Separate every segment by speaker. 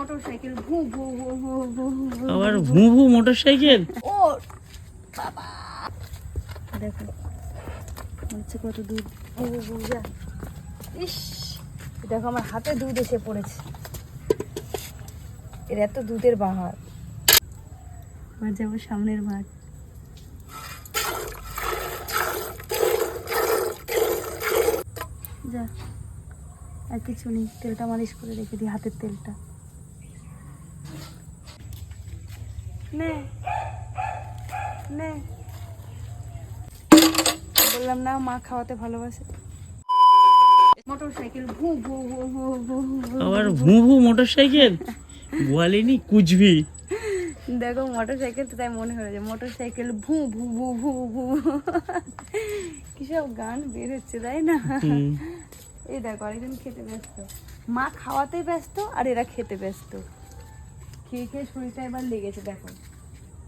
Speaker 1: Motorcycle ভু ভু ভু ভু ভু ভু।
Speaker 2: আবার ভু ভু মোটরসাইকেল।
Speaker 1: ও বাবা, দেখো হচ্ছে কত দুধ। ভু ভু ভু যা। ইস, দেখো আমার হাতে দুধ এসে পড়েছে। এর এত দুধের বাহার। এবার যাবো সামনের মাঠ। যা, আর কিছু নেই, তেলটা মালিশ করে রেখে দিই, হাতের তেলটা। নে নে, বললাম না মা খাওয়াতে ভালোবাসে। মোটরসাইকেল ভু ভু ভু ভু ভু ভু।
Speaker 2: আবার ভু ভু মোটরসাইকেল বলেনি কুচবি।
Speaker 1: দেখো মোটরসাইকেল তো তাই মনে হলো যে মোটরসাইকেল ভু ভু ভু ভু ভু। কিসব গান বের হচ্ছে তাই না? এই দেখো আরেকজন খেতে ব্যস্ত, মা খাওয়াতে ব্যস্ত আর এরা খেতে ব্যস্ত। খেয়ে খেয়ে শরীরটা এবার লেগেছে দেখো।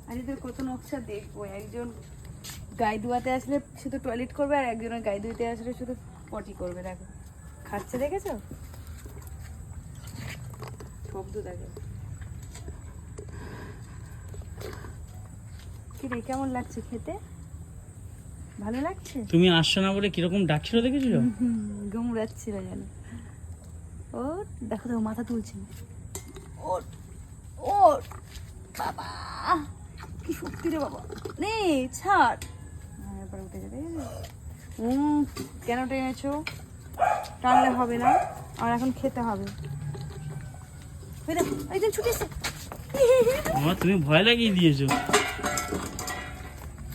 Speaker 1: আর এদের কত নকশা দেখবো, একজন গায়ে ধোয়াতে আসলে শুধু টয়লেট করবে আর একজনের গায়ে ধুইতে আসলে শুধু পটি করবে। দেখো খাচ্ছে, দেখেছো শব্দ দেখে। কি রে, কেমন লাগছে খেতে? ভালো লাগছে?
Speaker 2: তুমি আসছো না বলে কিরকম ডাকছিল দেখেছো?
Speaker 1: গুমড়াচ্ছিল যেন। ও দেখো দেখো মাথা তুলছে। ওর ওর বাবা, কি শক্তি রে বাবা। নে ছাড়, এবার উঠে যাবে। কেন টেনেছো? টানলে হবে না, আর এখন খেতে হবে। একজন ছুটে এসে,
Speaker 2: আমার তুমি ভয় লাগিয়ে দিয়েছো।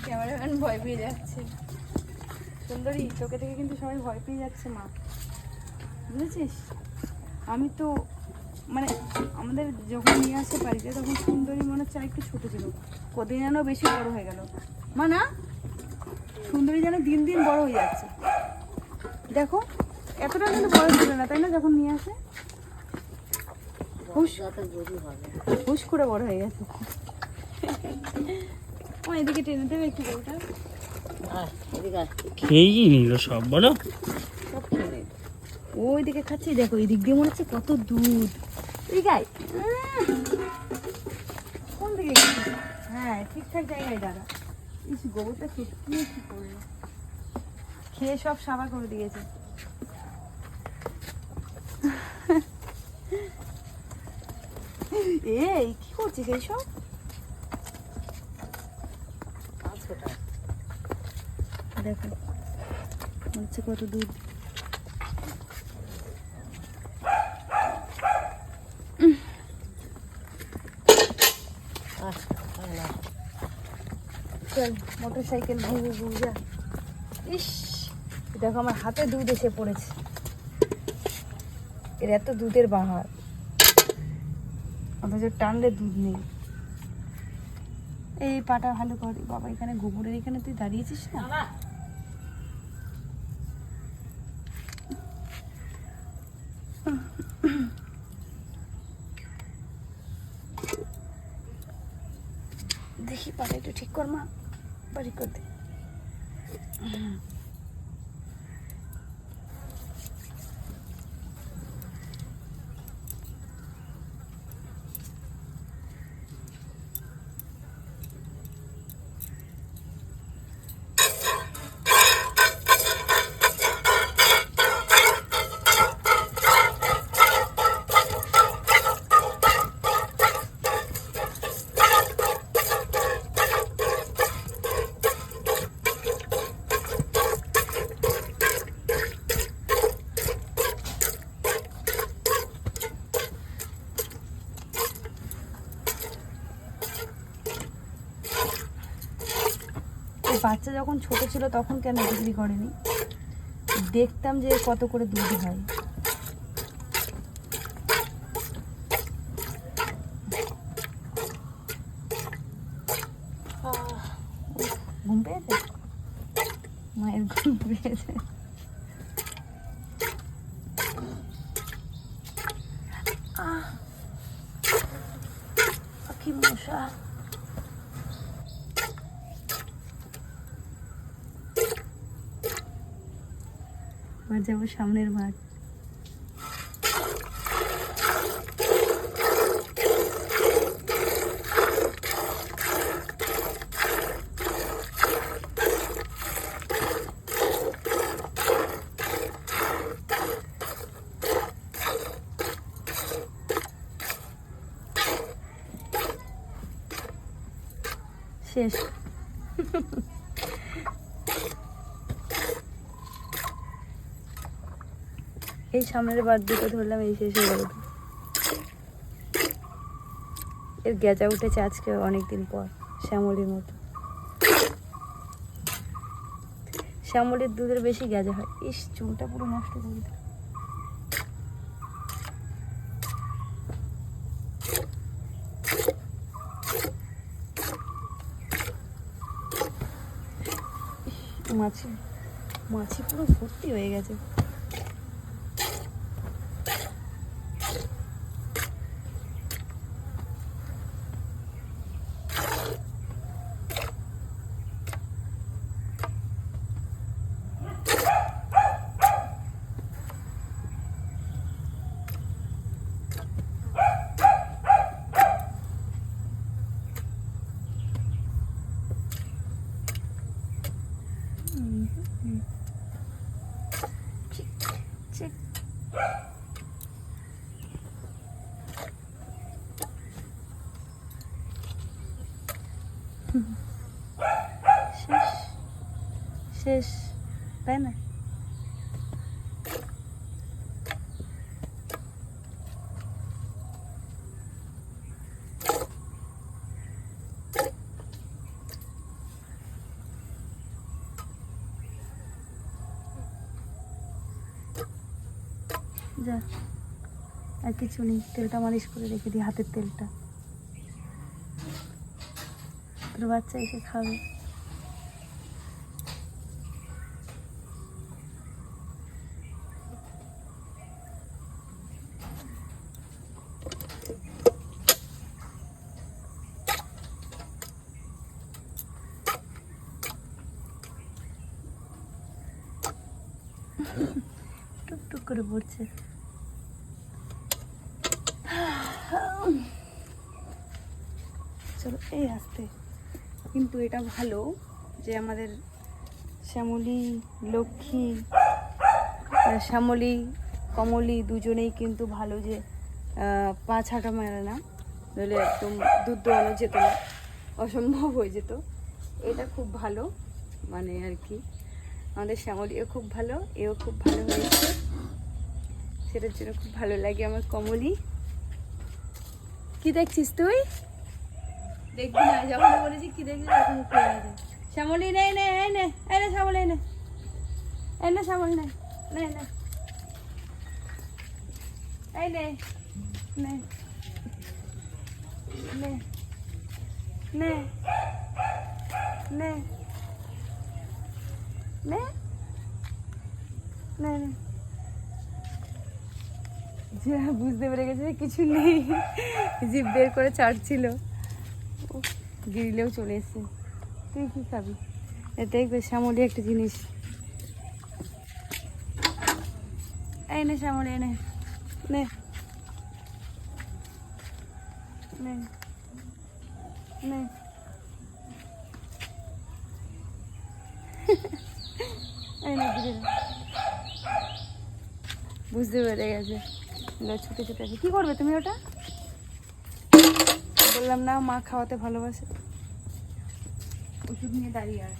Speaker 1: ক্যামেরাম্যান ভয় পেয়ে যাচ্ছে। সুন্দরী, তোকে থেকে কিন্তু সবাই ভয় পেয়ে যাচ্ছে মা, বুঝেছিস? আমি তো মানে আমাদের যখন নিয়ে আসে বাড়িতে তখন সুন্দরী মনে হচ্ছে একটু ছোটো ছিল, কদিন যেন বেশি বড় হয়ে গেল। মা না, সুন্দরী যেন দিন দিন বড় হয়ে যাচ্ছে। দেখো এতটা কিন্তু বড় ছিল না তাই না যখন নিয়ে আসে? হুশ করে বড় হয়ে গেছে। এদিকে টেনে দেবে একটু বউটা।
Speaker 2: খেয়েই নিল সব, বলো।
Speaker 1: সব খেয়ে নেবে। ওইদিকে খাচ্ছি, দেখো এই দিক দিয়ে মনে হচ্ছে কত দুধ। এই গাই কোন দিকে গেছিস? হ্যাঁ ঠিকঠাক জায়গায় দাঁড়া। ইস, গোবরটা সত্যি কি করলো, খেয়ে সব সাবা করে দিয়েছে। এই কি করছিস এইসব? দেখো হচ্ছে কত দুধ। চল মোটরসাইকেল ভু ভু ভু যা। ইস, দেখো আমার হাতে দুধ এসে পড়েছে। এর এত দুধের বাহার, অথচ টানলে দুধ নেই। এই পাটা ভালো কর বাবা, এখানে গোবরের এখানে তুই দাঁড়িয়েছিস না। দেখি পাটা একটু ঠিক কর মা, বাড়ি করতে। বাচ্চা যখন ছোট ছিল তখন কেন বিক্রি করেনি? দেখতাম যে কত করে দুধ হয়। ঘুম পেয়েছে মায়ের, ঘুম পেয়েছে। কি মশা। এবার যাবো সামনের মাঠ। শেষ। এই সামনের বার দুটো ধরলাম, এই শেষ হয়ে গেল। এর গেজা উঠেছে আজকে অনেকদিন পর, শ্যামলির মতো। শ্যামলির দুধের বেশি গেজা হয়। ইস, চুলটা পুরো নষ্ট করে দিল। মাছি মাছি পুরো ভর্তি হয়ে গেছে। Check. শেষ শেষ, তাই না? যা, আর কিছু নেই। তেলটা মালিশ করে রেখে দিই, হাতের তেলটা। তোর বাচ্চা এসে খাবে। টুকটুক করে পড়ছে। চলো, এই আসতে। কিন্তু এটা ভালো যে আমাদের শ্যামলী, লক্ষ্মী, শ্যামলী, কমলী দুজনেই কিন্তু ভালো, যে পা ছাটা মারে না, নইলে একদম দুধ দোয়ানো যেত না, অসম্ভব হয়ে যেত। এটা খুব ভালো, মানে আর কি আমাদের শ্যামলীও খুব ভালো, এও খুব ভালো হয়েছে, সেটার জন্য খুব ভালো লাগে আমার কমলী। কি দেখছিস তুই? দেখবি না, যখন বলেছি কি দেখবি তখন উঠে গেছে। শ্যামলী নে নে, এই নে, এই নে শ্যামলী, নে এই নে শ্যামলী, নে নে নে, এই নে নে নে নে নে নে নে নে। যে বুঝতে পেরে গেছে যে কিছু নেই, জিভ বের করে ছাড়ছিল, গিরিলেও চলে এসছে। তুই কি খাবি? দেখবে শ্যামলী একটা জিনিস। এই নে শ্যামলী, এনে নে নে নে। এই নে, গিরে বুঝতে পেরে গেছে, ছুটে ছুটে আছে। কি করবে তুমি ওটা? বললাম না মা খাওয়াতে ভালোবাসে। ওষুধ নিয়ে দাঁড়িয়ে আর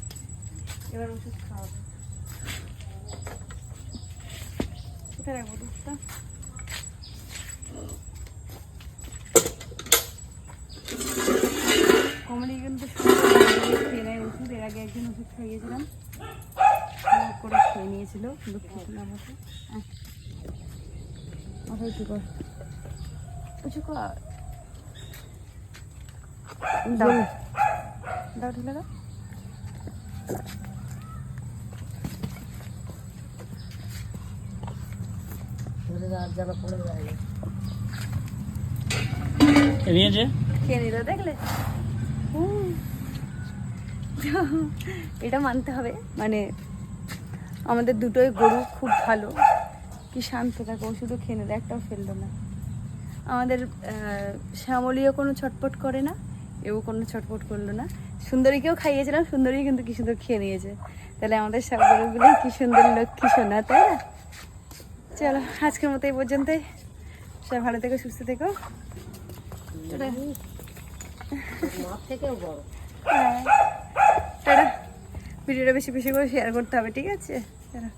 Speaker 1: এবার ওষুধ খাওয়াবে। কোথায় রাখবো দুধটা? কমলি কিন্তু খেয়ে নেয় ওষুধ। এর আগে একদিন ওষুধ খাইয়েছিলাম, করে খেয়ে নিয়েছিল, কিন্তু খেতে না বসে। মাথা উঁচু কর, উঁচু কর, দাও দাও, ঢেলে দাও। খেয়ে নিল, দেখলে? এটা মানতে হবে, মানে আমাদের দুটোই গরু খুব ভালো, কি শান্ত থাকে, ওষুধও খেয়ে নিল, একটাও ফেললো না। আমাদের শ্যামলীও কোনো ছটপট করে না, এও কোনো ছটপট করলো না। সুন্দরীকেও খাইয়েছিলাম, সুন্দরী কিন্তু কি সুন্দর খেয়ে নিয়েছে। তাহলে আমাদের সব গরুগুলো কি সুন্দর লক্ষ্মী সোনা, তাই না? চলো, আজকের মতো এই পর্যন্তই। সবাই ভালো থেকো, সুস্থ থেকো। থেকেও বড়। হ্যাঁ টাটা। ভিডিওটা বেশি বেশি করে শেয়ার করতে হবে, ঠিক আছে? টাটা।